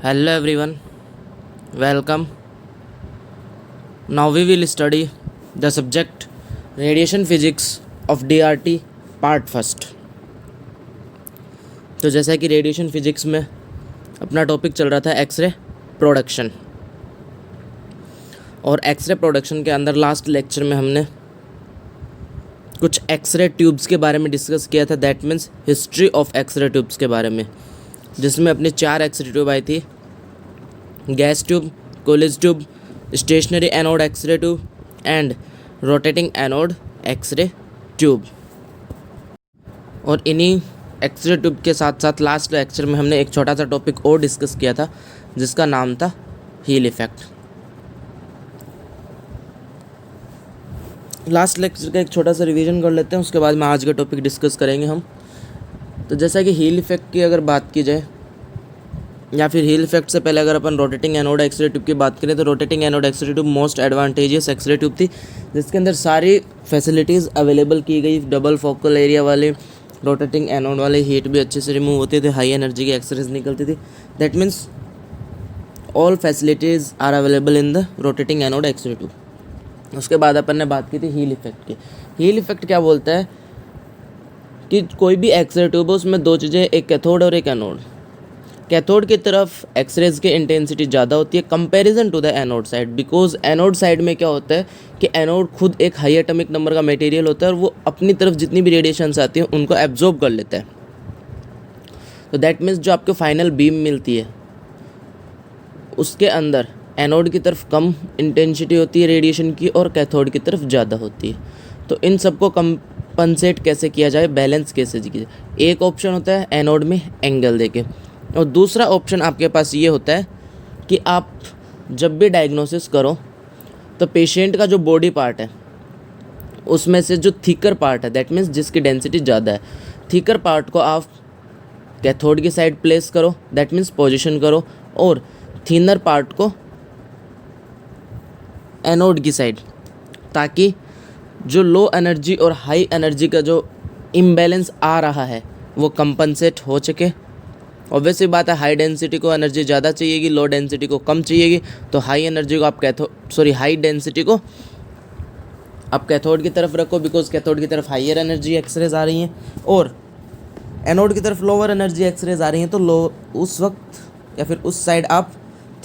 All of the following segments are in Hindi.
Hello everyone, welcome. Now we will study the subject radiation physics of DRT part first. तो जैसा कि रेडिएशन फिजिक्स में अपना टॉपिक चल रहा था एक्सरे प्रोडक्शन, और एक्सरे प्रोडक्शन के अंदर लास्ट लेक्चर में हमने कुछ एक्सरे ट्यूब्स के बारे में डिस्कस किया था। That means history of x ray tubes के बारे में, जिसमें अपनी 4 एक्सरे ट्यूब आई थी: gas tube, Coolidge tube, stationary anode x ray tube and rotating anode x ray tube. और इन्हीं एक्सरे ट्यूब के साथ साथ लास्ट लेक्चर में हमने एक छोटा सा टॉपिक और डिस्कस किया था जिसका नाम था हील इफ़ेक्ट। लास्ट लेक्चर का एक छोटा सा रिवीजन कर लेते हैं, उसके बाद में आज का टॉपिक डिस्कस करेंगे हम। तो जैसा कि हील इफ़ेक्ट की अगर बात की जाए, या फिर हील इफेक्ट से पहले अगर अपन रोटेटिंग एनोड एक्सरे ट्यूब की बात करें, तो rotating anode x ray tube most advantageous x ray tube थी, जिसके अंदर सारी फैसिलिटीज़ अवेलेबल की गई। डबल फोकल एरिया वाले रोटेटिंग एनोड वाले, हीट भी अच्छे से रिमूव होते थे, हाई एनर्जी की एक्सरेज निकलती थी। That means all facilities are available in the rotating anode x ray tube. उसके बाद अपन ने बात की थी हील इफेक्ट की। हील इफेक्ट क्या बोलता है कि कोई भी एक्सरे ट्यूब है उसमें 2 चीज़ें, एक कैथोड और एक एनोड। कैथोड की तरफ एक्सरेज की इंटेंसिटी ज़्यादा होती है comparison to the anode side, because anode side में क्या होता है कि एनोड खुद एक हाई एटॉमिक नंबर का मटेरियल होता है और वो अपनी तरफ जितनी भी रेडिएशंस आती हैं उनको एब्जॉर्ब कर लेता है। तो दैट मीन्स जो आपको फाइनल बीम मिलती है उसके अंदर एनोड की तरफ कम इंटेंसिटी होती है रेडिएशन की और कैथोड की तरफ ज़्यादा होती है। तो इन सबको कंपनसेट कैसे किया जाए, बैलेंस कैसे किया जाए? एक ऑप्शन होता है एनोड में एंगल देके, और दूसरा ऑप्शन आपके पास ये होता है कि आप जब भी डायग्नोसिस करो तो पेशेंट का जो बॉडी पार्ट है उसमें से जो थिकर पार्ट है, दैट मीन्स जिसकी डेंसिटी ज़्यादा है, थिकर पार्ट को आप कैथोड की साइड प्लेस करो, दैट मीन्स पोजीशन करो, और थिनर पार्ट को एनोड की साइड, ताकि जो लो एनर्जी और हाई एनर्जी का जो इम्बैलेंस आ रहा है वो कंपनसेट हो सके। ऑब्वियसली बात है, हाई डेंसिटी को एनर्जी ज़्यादा चाहिएगी, लो डेंसिटी को कम चाहिएगी। तो हाई एनर्जी को आप हाई डेंसिटी को आप कैथोड की तरफ रखो, बिकॉज कैथोड की तरफ हाइयर एनर्जी एक्सरेज आ रही हैं और एनोड की तरफ लोअर एनर्जी एक्सरेज आ रही हैं। तो उस वक्त या फिर उस साइड आप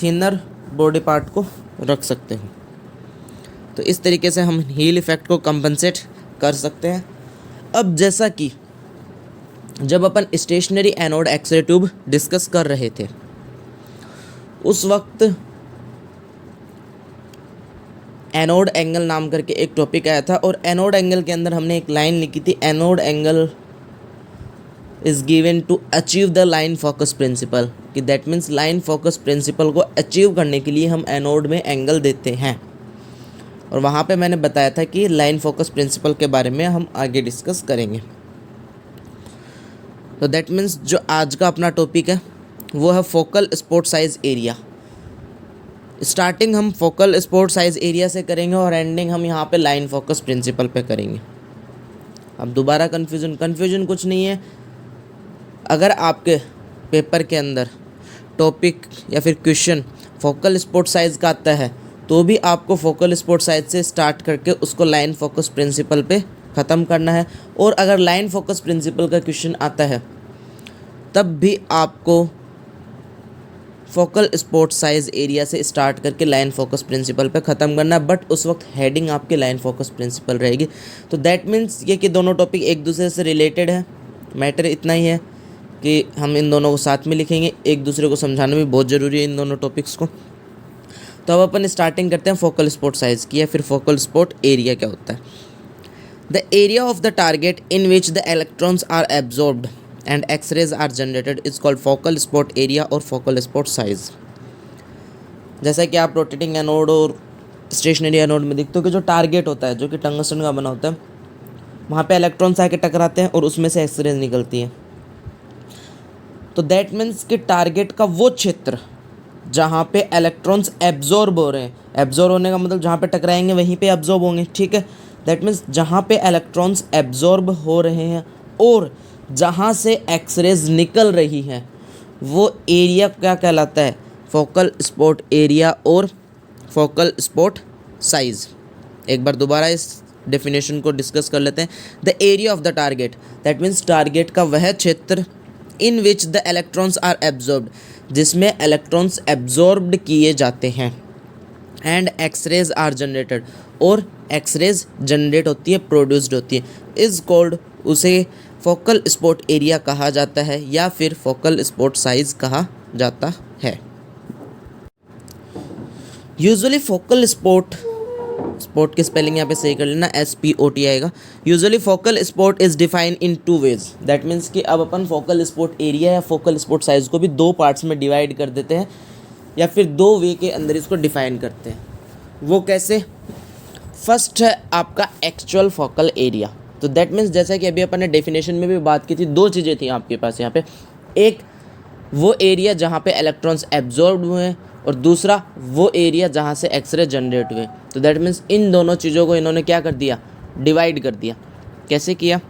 थिनर बॉडी पार्ट को रख सकते हो। तो इस तरीके से हम हील इफेक्ट को कंपनसेट कर सकते हैं। अब जैसा कि जब अपन stationary anode x ray tube discuss कर रहे थे उस वक्त एनोड एंगल नाम करके एक टॉपिक आया था, और एनोड एंगल के अंदर हमने एक लाइन लिखी थी: anode angle is given to achieve the line focus principle. कि that means line focus principle को अचीव करने के लिए हम एनोड में एंगल देते हैं। और वहाँ पे मैंने बताया था कि लाइन फोकस प्रिंसिपल के बारे में हम आगे डिस्कस करेंगे। तो दैट मीन्स जो आज का अपना टॉपिक है वो है focal spot size area. Starting हम फोकल स्पॉट साइज एरिया से करेंगे और एंडिंग हम यहाँ पे लाइन फोकस प्रिंसिपल पे करेंगे। अब दोबारा कन्फ्यूजन कुछ नहीं है। अगर आपके पेपर के अंदर टॉपिक या फिर क्वेश्चन फोकल स्पॉट साइज का आता है तो भी आपको फोकल स्पॉट साइज से स्टार्ट करके उसको लाइन फोकस प्रिंसिपल पे ख़त्म करना है। और अगर लाइन फोकस प्रिंसिपल का क्वेश्चन आता है तब भी आपको फोकल स्पॉट साइज एरिया से स्टार्ट करके लाइन फोकस प्रिंसिपल पे ख़त्म करना है, बट उस वक्त हेडिंग आपकी लाइन फोकस प्रिंसिपल रहेगी। तो दैट मीन्स ये कि दोनों टॉपिक एक दूसरे से रिलेटेड है। मैटर इतना ही है कि हम इन दोनों को साथ में लिखेंगे, एक दूसरे को समझाना भी बहुत ज़रूरी है इन दोनों टॉपिक्स को। तो अब अपन स्टार्टिंग करते हैं फोकल स्पॉट साइज की, या फिर फोकल स्पॉट एरिया क्या होता है। The area of the target in which the electrons are absorbed and X-rays are generated is called focal spot area और focal spot size। जैसा कि आप रोटेटिंग एनोड और स्टेशनरी एनोड में देखते हो कि जो टारगेट होता है, जो कि टंगस्टन का बना होता है, वहाँ पे इलेक्ट्रॉन्स आके टकराते हैं और उसमें से एक्सरेज निकलती हैं। तो दैट मीन्स कि टारगेट का वो क्षेत्र जहाँ पे इलेक्ट्रॉन्स एब्जॉर्ब हो रहे हैं, एब्जॉर्ब होने का मतलब जहाँ पे टकराएंगे वहीं पे एब्जॉर्ब होंगे, ठीक है। दैट मीन्स जहाँ पे इलेक्ट्रॉन्स एब्जॉर्ब हो रहे हैं और जहाँ से एक्सरेज निकल रही हैं वो एरिया क्या कहलाता है? फोकल स्पॉट एरिया और फोकल स्पॉट साइज। एक बार दोबारा इस डेफिनेशन को डिस्कस कर लेते हैं। The area of the target, that means target का वह क्षेत्र in which the electrons are absorbed, जिसमें इलेक्ट्रॉन्स एब्जॉर्ब्ड किए जाते हैं, एंड एक्सरेज आर जनरेटेड, और एक्सरेज जनरेट होती है, प्रोड्यूस्ड होती है, इज कॉल्ड, उसे फोकल स्पॉट एरिया कहा जाता है या फिर फोकल स्पॉट साइज कहा जाता है। यूजुअली फोकल स्पॉट की स्पेलिंग यहाँ पे सही कर लेना, SPOT आएगा। Usually focal spot is define in 2 ways, that means कि अब अपन फोकल स्पॉट एरिया या फोकल स्पॉट साइज को भी 2 पार्ट्स में डिवाइड कर देते हैं या फिर 2 वे के अंदर इसको डिफाइन करते हैं। वो कैसे? फर्स्ट है आपका एक्चुअल फोकल एरिया। तो दैट मीन्स जैसा कि अभी अपन ने डेफिनेशन में भी बात की थी, 2 चीज़ें थी आपके पास यहाँ पे। एक वो एरिया जहाँ पे इलेक्ट्रॉन्स एब्जॉर्ब हुए हैं, और दूसरा वो एरिया जहाँ से एक्सरे जनरेट हुए। तो दैट मीन्स इन दोनों चीज़ों को इन्होंने क्या कर दिया? डिवाइड कर दिया। कैसे किया?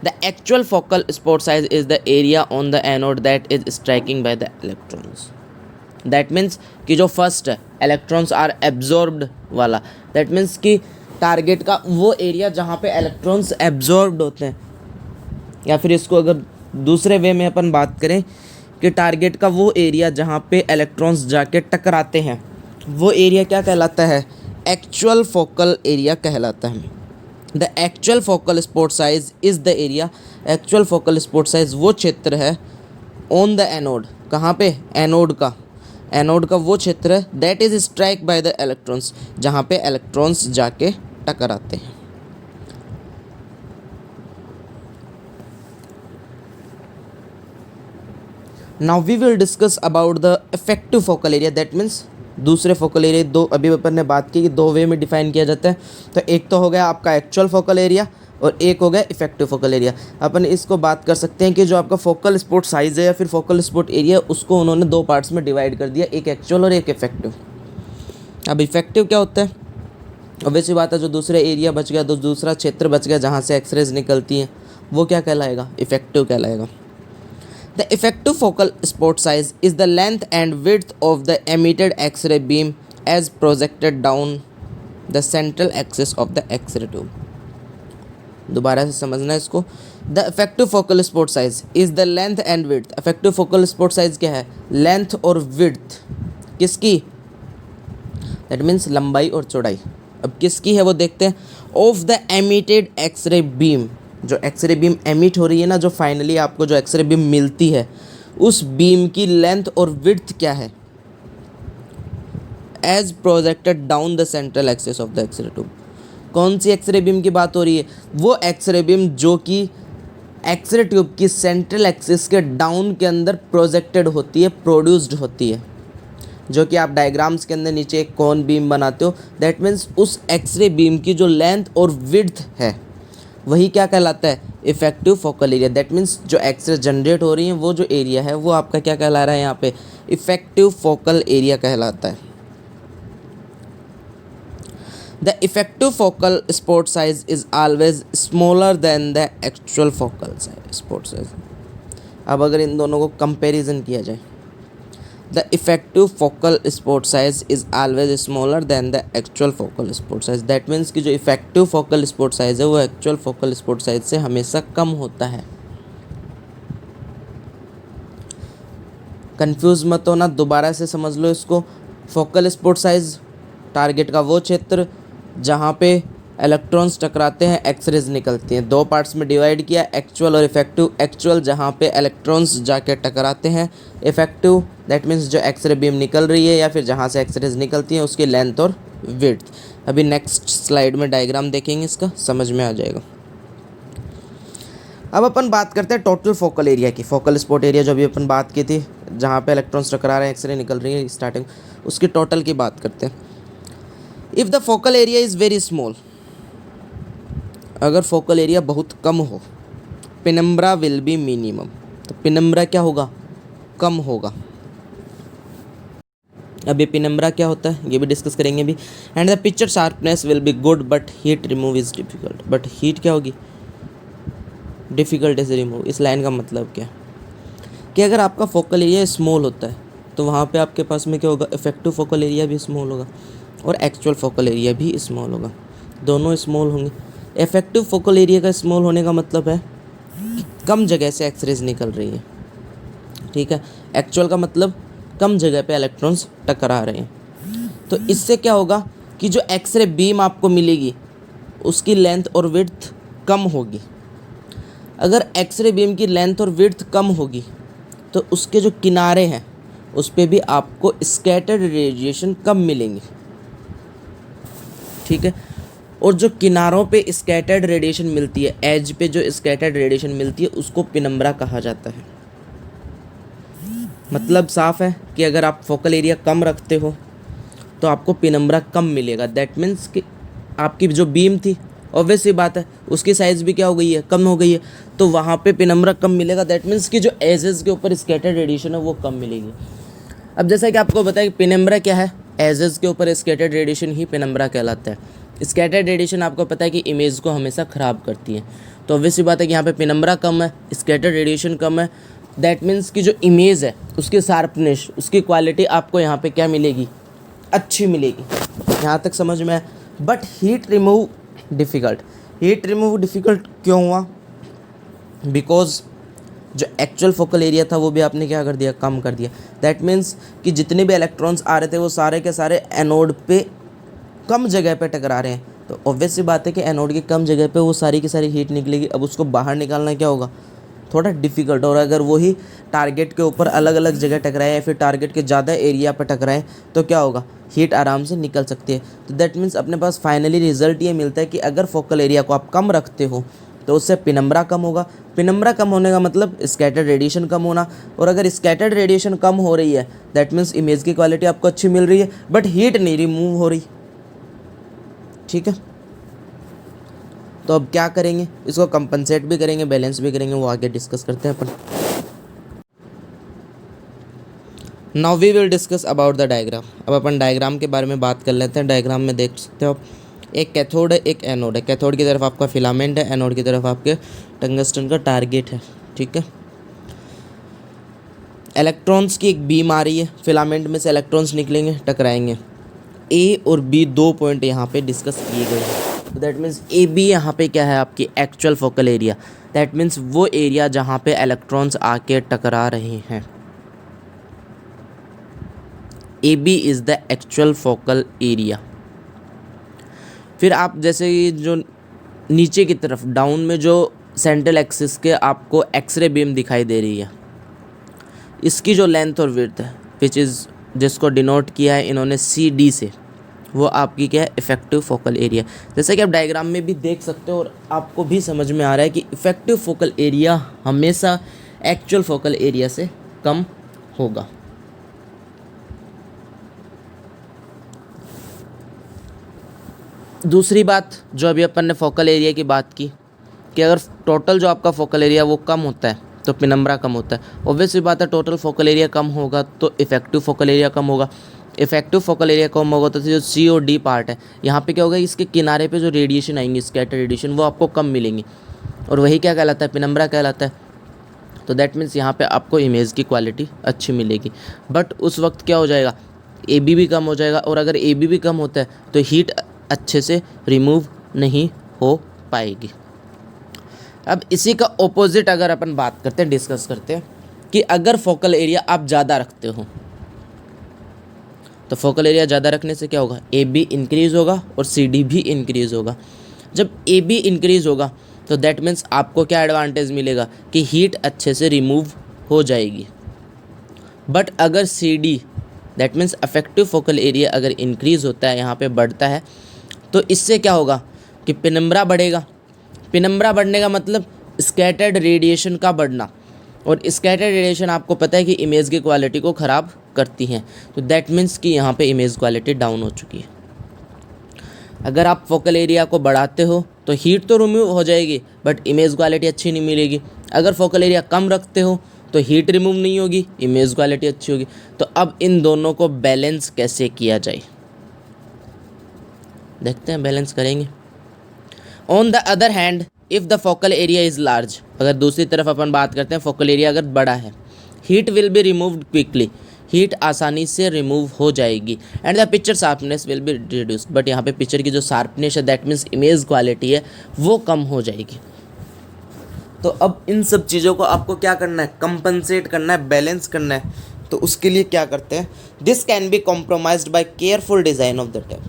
The actual focal spot size is the area on the anode that is striking bye the electrons. That means कि जो फर्स्ट है इलेक्ट्रॉन्स आर एब्जॉर्ब्ड वाला, दैट मीन्स कि टारगेट का वो एरिया जहाँ पे इलेक्ट्रॉन्स एब्जॉर्ब्ड होते हैं, या फिर इसको अगर दूसरे वे में अपन बात करें कि टारगेट का वो एरिया जहाँ पे इलेक्ट्रॉन्स जाके टकराते हैं, वो एरिया क्या कहलाता है? एक्चुअल फोकल एरिया कहलाता है। The actual focal spot size is the area, actual focal spot size वो क्षेत्र है ऑन द एनोड, कहाँ पे? एनोड का वो क्षेत्र है that is strike by the electrons, जहाँ पे इलेक्ट्रॉन्स जाके टकराते हैं। Now we will discuss about the effective focal area, that means दूसरे फोकल एरिया। 2 अभी अपन ने बात की कि 2 वे में डिफाइन किया जाता है। तो एक तो हो गया आपका एक्चुअल फोकल एरिया और एक हो गया इफेक्टिव फोकल एरिया। अपन इसको बात कर सकते हैं कि जो आपका फोकल स्पॉट साइज है या फिर फोकल स्पॉट एरिया, उसको उन्होंने 2 पार्ट्स में डिवाइड कर दिया, एक एक्चुअल और एक इफेक्टिव। अब इफेक्टिव क्या होता है? ऑब्वियसली बात है, जो दूसरा एरिया बच गया, दूसरा क्षेत्र बच गया जहाँ से एक्सरेज निकलती हैं, वो क्या कहलाएगा? इफेक्टिव कहलाएगा। The effective focal spot size is the length and width of the emitted X-ray beam as projected down the central axis of the X-ray tube. दोबारा से समझना है इसको। The effective focal spot size is the length and width. Effective focal spot size क्या है? Length और width किसकी? That means लंबाई और चौड़ाई। अब किसकी है वो देखते हैं। Of the emitted X-ray beam, जो एक्सरे बीम एमिट हो रही है ना, जो फाइनली आपको जो एक्सरे बीम मिलती है, उस बीम की लेंथ और विड्थ क्या है? As projected down the central axis of the x ray tube. कौन सी एक्सरे बीम की बात हो रही है? वो एक्सरे बीम जो कि एक्सरे ट्यूब की सेंट्रल एक्सिस के डाउन के अंदर प्रोजेक्टेड होती है, प्रोड्यूस्ड होती है, जो कि आप डायग्राम्स के अंदर नीचे एक कॉन बीम बनाते हो। दैट मीन्स उस एक्सरे बीम की जो लेंथ और विड्थ है, वही क्या कहलाता है? Effective focal area. That means जो एक्सरे जनरेट हो रही हैं, वो जो एरिया है वो आपका क्या कहला रहा है यहाँ पे? इफेक्टिव फोकल एरिया कहलाता है। The effective focal spot size is always smaller than the actual focal spot size. अब अगर इन दोनों को कंपैरिजन किया जाए, the effective focal spot size is always smaller than the actual focal spot size. That means कि जो इफेक्टिव फोकल स्पॉट साइज है वो एक्चुअल फोकल स्पॉट साइज से हमेशा कम होता है। कंफ्यूज मत होना, दोबारा से समझ लो इसको। फोकल स्पॉट साइज टारगेट का वो क्षेत्र जहाँ पे इलेक्ट्रॉन्स टकराते हैं, एक्सरेज निकलती हैं। 2 पार्ट्स में डिवाइड किया, एक्चुअल और इफेक्टिव। एक्चुअल जहाँ पे इलेक्ट्रॉन्स जाके टकराते हैं, इफेक्टिव दैट मीन्स जो एक्सरे बीम निकल रही है या फिर जहाँ से एक्सरेज निकलती हैं उसकी लेंथ और विड्थ। अभी नेक्स्ट स्लाइड में डायग्राम देखेंगे, इसका समझ में आ जाएगा। अब अपन बात करते हैं टोटल फोकल एरिया की। फोकल स्पॉट एरिया जो अभी अपन बात की थी, जहाँ पे इलेक्ट्रॉन्स टकरा रहे हैं, एक्सरे निकल रही है स्टार्टिंग, उसकी टोटल की बात करते हैं। If the focal area is very small, अगर फोकल एरिया बहुत कम हो, पेनम्ब्रा विल बी मिनिमम। तो पेनम्ब्रा क्या होगा? कम होगा। अब ये पेनम्ब्रा क्या होता है ये भी डिस्कस करेंगे अभी। And the picture sharpness will be good but heat remove is difficult. But heat क्या होगी? Difficult is remove. इस लाइन का मतलब क्या? कि अगर आपका फोकल एरिया स्मॉल होता है तो वहाँ पे आपके पास में क्या होगा, इफेक्टिव फोकल एरिया भी स्मॉल होगा और एक्चुअल फोकल एरिया भी स्मॉल होगा, दोनों स्मॉल होंगे। इफेक्टिव फोकल एरिया का स्मॉल होने का मतलब है कि कम जगह से एक्सरेज निकल रही है, ठीक है। एक्चुअल का मतलब कम जगह पे इलेक्ट्रॉन्स टकरा रहे हैं। तो इससे क्या होगा कि जो एक्सरे बीम आपको मिलेगी उसकी लेंथ और विड्थ कम होगी। अगर एक्सरे बीम की लेंथ और विड्थ कम होगी तो उसके जो किनारे हैं उस पे भी आपको स्कैटर्ड रेडिएशन कम मिलेंगी, ठीक है। और जो किनारों पे स्कैटर्ड रेडिएशन मिलती है, एज पे जो स्कैटर्ड रेडिएशन मिलती है उसको पेनम्ब्रा कहा जाता है। मतलब साफ है कि अगर आप फोकल एरिया कम रखते हो तो आपको पेनम्ब्रा कम मिलेगा। दैट मीन्स कि आपकी जो बीम थी, ऑब्वियस सी बात है, उसकी साइज़ भी क्या हो गई है, कम हो गई है, तो वहाँ पे पेनम्ब्रा कम मिलेगा। दैट मीन्स कि जो एजेस के ऊपर स्कैटर्ड रेडिएशन है वो कम मिलेगी। अब जैसा कि आपको बताया कि पेनम्ब्रा क्या है, एजेस के ऊपर स्कैटर्ड रेडिएशन ही पेनम्ब्रा कहलाता है। स्कैटर्ड रेडिएशन आपको पता है कि इमेज को हमेशा ख़राब करती है, तो ऑब्वियस सी बात है कि यहाँ पे पेनम्ब्रा कम है, स्कैटर्ड रेडिएशन कम है। दैट मीन्स कि जो इमेज है उसकी शार्पनेस, उसकी क्वालिटी आपको यहाँ पे क्या मिलेगी, अच्छी मिलेगी। यहाँ तक समझ में है। But heat remove difficult. Heat remove difficult क्यों हुआ? बिकॉज जो एक्चुअल फोकल एरिया था वो भी आपने क्या कर दिया, कम कर दिया। दैट मीन्स कि जितने भी इलेक्ट्रॉन्स आ रहे थे वो सारे के सारे एनोड पे कम जगह पे टकरा रहे हैं, तो ऑब्वियस सी बात है कि एनोड की कम जगह पे वो सारी की सारी हीट निकलेगी। अब उसको बाहर निकालना क्या होगा, थोड़ा डिफ़िकल्ट। और अगर वही टारगेट के ऊपर अलग अलग जगह टकराए या फिर टारगेट के ज़्यादा एरिया पर टकराए तो क्या होगा, हीट आराम से निकल सकती है। तो दैट मीन्स अपने पास फाइनली रिजल्ट ये मिलता है कि अगर फोकल एरिया को आप कम रखते हो तो उससे पेनम्ब्रा कम होगा। पेनम्ब्रा कम होने का मतलब स्कैटर्ड रेडिएशन कम होना, और अगर स्कैटर्ड रेडिएशन कम हो रही है दैट मीन्स इमेज की क्वालिटी आपको अच्छी मिल रही है बट हीट नहीं रिमूव हो रही, ठीक है। तो अब क्या करेंगे, इसको कंपनसेट भी करेंगे, बैलेंस भी करेंगे, वो आगे डिस्कस करते हैं अपन। Now we will discuss about the diagram. अब अपन डायग्राम के बारे में बात कर लेते हैं। डायग्राम में देख सकते हो आप, एक कैथोड है, एक एनोड है। कैथोड की तरफ आपका फिलामेंट है, एनोड की तरफ आपके टंगस्टन का टारगेट है, ठीक है। इलेक्ट्रॉन्स की एक बीम आ रही है, फिलामेंट में से इलेक्ट्रॉन्स निकलेंगे, टकराएंगे। ए और बी दो पॉइंट यहाँ पे डिस्कस किए गए हैं। दैट मीन्स ए बी यहाँ पे क्या है, आपकी actual focal area. That means वो एरिया जहाँ पे इलेक्ट्रॉन्स आके टकरा रहे हैं। A B is the actual focal area. फिर आप जैसे जो नीचे की तरफ डाउन में जो सेंट्रल एक्सिस के आपको एक्सरे बीम दिखाई दे रही है, इसकी जो लेंथ और विड्थ है विच इज़ जिसको डिनोट किया है इन्होंने सी डी से, वो आपकी क्या है, इफेक्टिव फोकल एरिया। जैसे कि आप डायग्राम में भी देख सकते हो और आपको भी समझ में आ रहा है कि इफेक्टिव फोकल एरिया हमेशा एक्चुअल फोकल एरिया से कम होगा। दूसरी बात जो अभी अपन ने फोकल एरिया की बात की कि अगर टोटल जो आपका फोकल एरिया वो कम होता है तो पेनम्ब्रा कम होता है। ऑब्वियसली बात है, टोटल फोकल एरिया कम होगा तो इफेक्टिव फोकल एरिया कम होगा। इफेक्टिव फोकल एरिया कम होगा तो जो सी और डी पार्ट है यहाँ पे क्या होगा, इसके किनारे पे जो रेडिएशन आएंगी, स्कैटर रेडिएशन, वो आपको कम मिलेंगी और वही क्या कहलाता है, पेनम्ब्रा कहलाता है। तो दैट मीन्स यहाँ पे आपको इमेज की क्वालिटी अच्छी मिलेगी। बट उस वक्त क्या हो जाएगा, ए बी भी कम हो जाएगा, और अगर ए बी भी कम होता है तो हीट अच्छे से रिमूव नहीं हो पाएगी। अब इसी का ओपोजिट अगर अपन बात करते हैं, डिस्कस करते हैं कि अगर फोकल एरिया आप ज़्यादा रखते हो तो फोकल एरिया ज़्यादा रखने से क्या होगा, ए बी इंक्रीज़ होगा और सी डी भी इंक्रीज़ होगा। जब ए बी इंक्रीज़ होगा तो दैट मीन्स आपको क्या एडवांटेज मिलेगा कि हीट अच्छे से रिमूव हो जाएगी। बट अगर C D that means effective focal area अगर इंक्रीज़ होता है, यहाँ पे बढ़ता है, तो इससे क्या होगा कि पेनम्ब्रा बढ़ेगा। पेनम्ब्रा बढ़ने का मतलब स्कैटर्ड रेडिएशन का बढ़ना, और स्कैटर्ड रेडिएशन आपको पता है कि इमेज की क्वालिटी को ख़राब करती हैं। तो दैट मीन्स कि यहाँ पे इमेज क्वालिटी डाउन हो चुकी है। अगर आप फोकल एरिया को बढ़ाते हो तो हीट तो रिमूव हो जाएगी बट इमेज क्वालिटी अच्छी नहीं मिलेगी। अगर फोकल एरिया कम रखते हो तो हीट रिमूव नहीं होगी, इमेज क्वालिटी अच्छी होगी। तो अब इन दोनों को बैलेंस कैसे किया जाए, देखते हैं, बैलेंस करेंगे। On the other hand if the focal area is large, अगर दूसरी तरफ अपन बात करते हैं फोकल एरिया अगर बड़ा है, heat will be removed quickly, heat आसानी से रिमूव हो जाएगी, and the picture sharpness will be reduced, but यहाँ पे पिक्चर की जो शार्पनेस है दैट मीन्स इमेज क्वालिटी है वो कम हो जाएगी। तो अब इन सब चीज़ों को आपको क्या करना है, कंपनसेट करना है, बैलेंस करना है। तो उसके लिए क्या करते हैं, this can be compromised by careful design of the tube,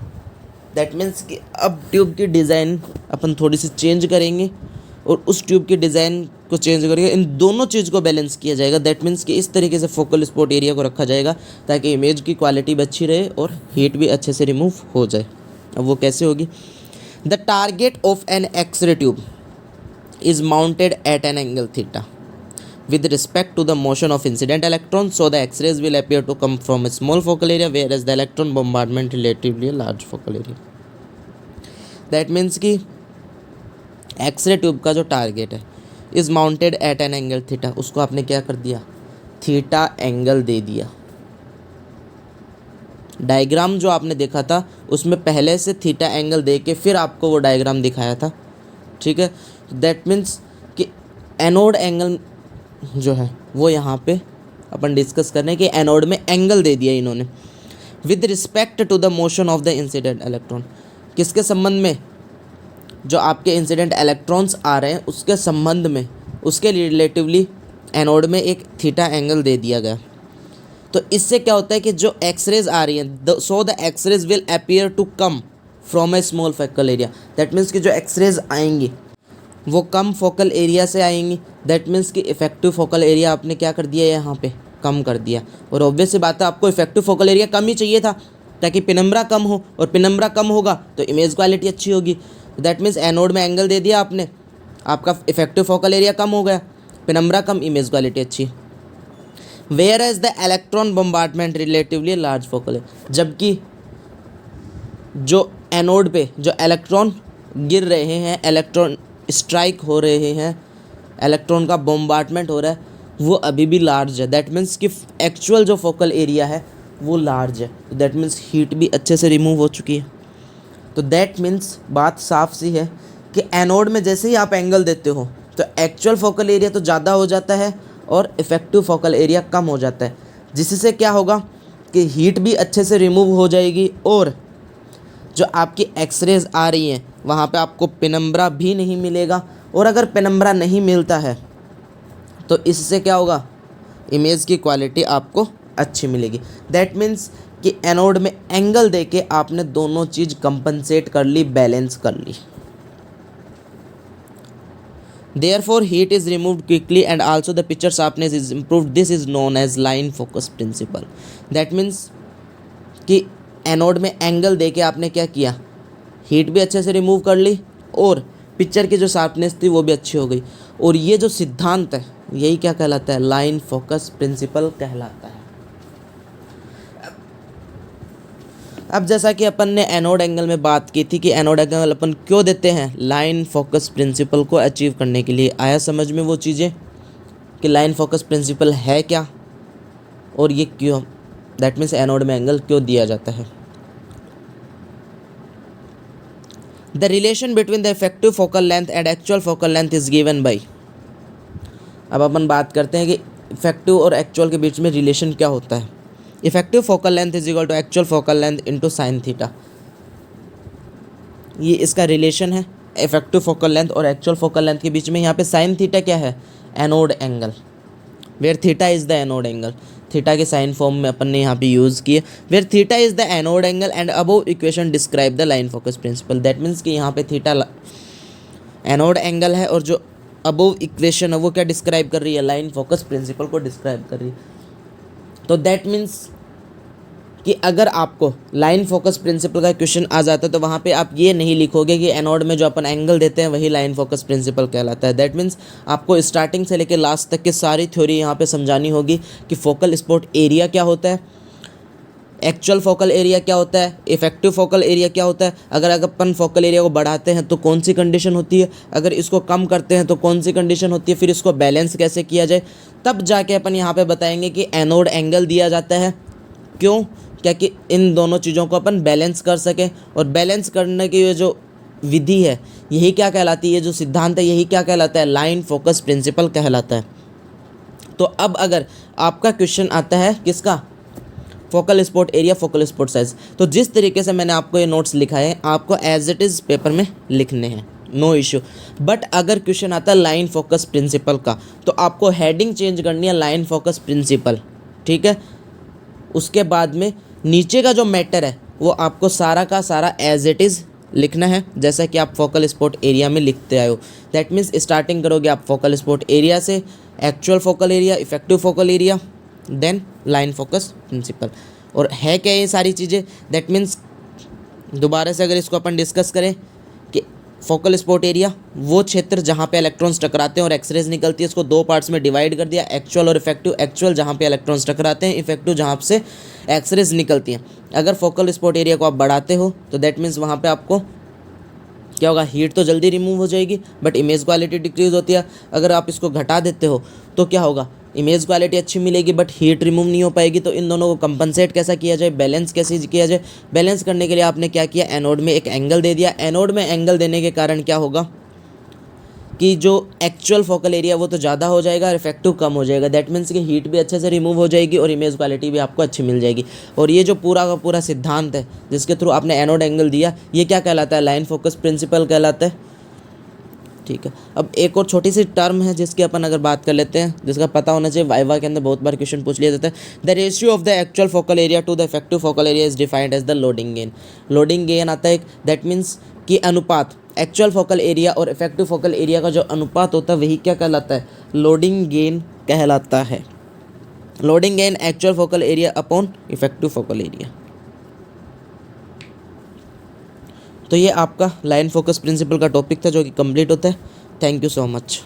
that means कि अब ट्यूब की डिज़ाइन अपन थोड़ी सी चेंज करेंगे और उस ट्यूब की डिज़ाइन को चेंज करके इन दोनों चीज़ को बैलेंस किया जाएगा। दैट मीन्स कि इस तरीके से फोकल स्पॉट एरिया को रखा जाएगा ताकि इमेज की क्वालिटी भी अच्छी रहे और हीट भी अच्छे से रिमूव हो जाए। अब वो कैसे होगी, the target of an x ray tube is mounted at an angle theta with respect to the motion of incident electrons, so the X-rays will appear to come from a small focal area whereas the electron bombardment relatively a large focal area. That means कि एक्सरे ट्यूब का जो टारगेट है is mounted at an angle theta, उसको आपने क्या कर दिया, थीटा एंगल दे दिया। डायग्राम जो आपने देखा था उसमें पहले से थीटा एंगल दे के फिर आपको वो डायग्राम दिखाया था, ठीक है। दैट मीन्स कि एनोड एंगल जो है वो यहाँ पे अपन डिस्कस कर रहे हैं कि एनोड में एंगल दे दिया इन्होंने with respect to the motion of the incident electron, किसके संबंध में, जो आपके इंसिडेंट इलेक्ट्रॉन्स आ रहे हैं उसके संबंध में, उसके रिलेटिवली एनोड में एक थीटा एंगल दे दिया गया। तो इससे क्या होता है कि जो एक्सरेज आ रही हैं, so the x rays will appear to come from a small focal area, that means कि जो एक्सरेज आएंगी वो कम फोकल एरिया से आएंगी। दैट मीन्स कि इफेक्टिव फोकल एरिया आपने क्या कर दिया, यहाँ पे कम कर दिया। और ऑब्वियस सी बात है आपको इफेक्टिव फोकल एरिया कम ही चाहिए था ताकि पेनम्ब्रा कम हो, और पेनम्ब्रा कम होगा तो इमेज क्वालिटी अच्छी होगी। दैट मीन्स एनोड में एंगल दे दिया आपने, आपका इफेक्टिव फोकल एरिया कम हो गया, पेनम्ब्रा कम, इमेज क्वालिटी अच्छी। Where as the electron bombardment relatively large focal है, जबकि जो एनोड पे जो इलेक्ट्रॉन गिर रहे हैं, इलेक्ट्रॉन स्ट्राइक हो रहे हैं, इलेक्ट्रॉन का बम्बार्डमेंट हो रहा है, वो अभी भी लार्ज है। दैट मीन्स कि एक्चुअल जो फोकल एरिया है वो लार्ज है, दैट मीन्स हीट भी अच्छे से रिमूव हो चुकी है। तो दैट मीन्स बात साफ सी है कि एनोड में जैसे ही आप एंगल देते हो तो एक्चुअल फोकल एरिया तो ज़्यादा हो जाता है और इफेक्टिव फोकल एरिया कम हो जाता है, जिससे क्या होगा कि हीट भी अच्छे से रिमूव हो जाएगी और जो आपकी एक्सरेज आ रही हैं वहाँ पे आपको पेनम्ब्रा भी नहीं मिलेगा। और अगर पेनम्ब्रा नहीं मिलता है तो इससे क्या होगा, इमेज की क्वालिटी आपको अच्छी मिलेगी। दैट मीन्स कि एनोड में एंगल देके आपने दोनों चीज़ कंपनसेट कर ली, बैलेंस कर ली। Therefore, heat is removed quickly and also the picture sharpness is improved. This is known as line focus principle. That means कि एनोड में एंगल देके आपने क्या किया, हीट भी अच्छे से रिमूव कर ली और पिक्चर की जो शार्पनेस थी वो भी अच्छी हो गई। और ये जो सिद्धांत है यही क्या कहलाता है, लाइन फोकस प्रिंसिपल कहलाता है। अब जैसा कि अपन ने एनोड एंगल में बात की थी कि एनोड एंगल अपन क्यों देते हैं, लाइन फोकस प्रिंसिपल को अचीव करने के लिए। आया समझ में वो चीज़ें कि लाइन फोकस प्रिंसिपल है क्या और ये क्यों, दैट मीन्स एनोड में एंगल क्यों दिया जाता है। The relation between the effective focal length and actual focal length is given by, अब अपन बात करते हैं कि इफेक्टिव और एक्चुअल के बीच में रिलेशन क्या होता है। Effective focal length is equal to actual focal length into sine theta, ये इसका रिलेशन है इफेक्टिव फोकल लेंथ और एक्चुअल फोकल लेंथ के बीच में। यहाँ पे साइन थीटा क्या है, anode angle, where theta is the anode angle. Theta के साइन फॉर्म में अपन ने यहाँ पे यूज़ किए, where theta is the anode angle and above equation describe the line focus principle. That means कि यहाँ पे थीटा एनोड एंगल है और जो अबव इक्वेशन है वो क्या डिस्क्राइब कर रही है, लाइन फोकस प्रिंसिपल को डिस्क्राइब कर रही है। तो दैट मीन्स कि अगर आपको लाइन फोकस प्रिंसिपल का क्वेश्चन आ जाता है तो वहाँ पे आप ये नहीं लिखोगे कि एनोड में जो अपन एंगल देते हैं वही लाइन फोकस प्रिंसिपल कहलाता है। दैट मीन्स आपको स्टार्टिंग से लेकर लास्ट तक की सारी थ्योरी यहाँ पे समझानी होगी कि फोकल स्पॉट एरिया क्या होता है, एक्चुअल फोकल एरिया क्या होता है, इफेक्टिव फोकल एरिया क्या होता है, अगर अपन फोकल एरिया को बढ़ाते हैं तो कौन सी कंडीशन होती है, अगर इसको कम करते हैं तो कौन सी कंडीशन होती है, फिर इसको बैलेंस कैसे किया जाए। तब जाके अपन यहाँ पे बताएंगे कि एनोड एंगल दिया जाता है क्यों, क्या कि इन दोनों चीज़ों को अपन बैलेंस कर सकें। और बैलेंस करने की ये जो विधि है यही क्या कहलाती है, जो सिद्धांत है यही क्या कहलाता है, लाइन फोकस प्रिंसिपल कहलाता है। तो अब अगर आपका क्वेश्चन आता है किसका, focal spot area, focal spot size, तो जिस तरीके से मैंने आपको ये नोट्स लिखा है आपको एज इट इज़ पेपर में लिखने हैं, नो इश्यू। बट अगर क्वेश्चन आता है लाइन फोकस प्रिंसिपल का, तो आपको हेडिंग चेंज करनी है लाइन फोकस प्रिंसिपल, ठीक है। उसके बाद में नीचे का जो मैटर है वो आपको सारा का सारा एज इट इज़ लिखना है, जैसा कि आप फोकल स्पॉट एरिया में लिखते आए हो। दैट मीन्स स्टार्टिंग करोगे आप फोकल स्पॉट एरिया से, actual focal area, effective focal area, then line focus principle. और है क्या ये सारी चीज़ें, दैट मीन्स दोबारा से अगर इसको अपन डिस्कस करें कि फोकल स्पॉट एरिया वो क्षेत्र जहाँ पे इलेक्ट्रॉन्स टकराते हैं और एक्सरेज निकलती है, इसको दो पार्ट्स में डिवाइड कर दिया, एक्चुअल और इफेक्टिव। एक्चुअल जहाँ पे इलेक्ट्रॉन्स टकराते हैं, इफेक्टिव जहाँ से एक्सरेज निकलती हैं। अगर फोकल स्पॉट एरिया को आप बढ़ाते हो तो दैट मीन्स वहाँ पे आपको क्या होगा, हीट तो जल्दी रिमूव हो जाएगी बट इमेज क्वालिटी डिक्रीज होती है। अगर आप इसको घटा देते हो तो क्या होगा, इमेज क्वालिटी अच्छी मिलेगी बट हीट रिमूव नहीं हो पाएगी। तो इन दोनों को कंपनसेट कैसा किया जाए, बैलेंस कैसे किया जाए। बैलेंस करने के लिए आपने क्या किया, एनोड में एक एंगल दे दिया। एनोड में एंगल देने के कारण क्या होगा कि जो एक्चुअल फोकल एरिया वो तो ज़्यादा हो जाएगा और इफेक्टिव कम हो जाएगा। दैट मीन्स कि हीट भी अच्छे से रिमूव हो जाएगी और इमेज क्वालिटी भी आपको अच्छी मिल जाएगी। और ये जो पूरा का पूरा सिद्धांत है जिसके थ्रू आपने एनोड एंगल दिया, ये क्या कहलाता है, लाइन फोकस प्रिंसिपल कहलाता है, ठीक है। अब एक और छोटी सी टर्म है जिसकी अपन अगर बात कर लेते हैं, जिसका पता होना चाहिए, वाइवा के अंदर बहुत बार क्वेश्चन पूछ लिया जाता है। The ratio of the actual focal area to the effective focal area is defined as the loading gain. Loading gain आता है, दैट मीन्स कि अनुपात, एक्चुअल फोकल एरिया और इफेक्टिव फोकल एरिया का जो अनुपात होता है वही क्या कहलाता है, लोडिंग गेन कहलाता है। Loading gain actual focal area upon effective focal area. तो ये आपका लाइन फोकस प्रिंसिपल का टॉपिक था जो कि कंप्लीट होता है। Thank you so much.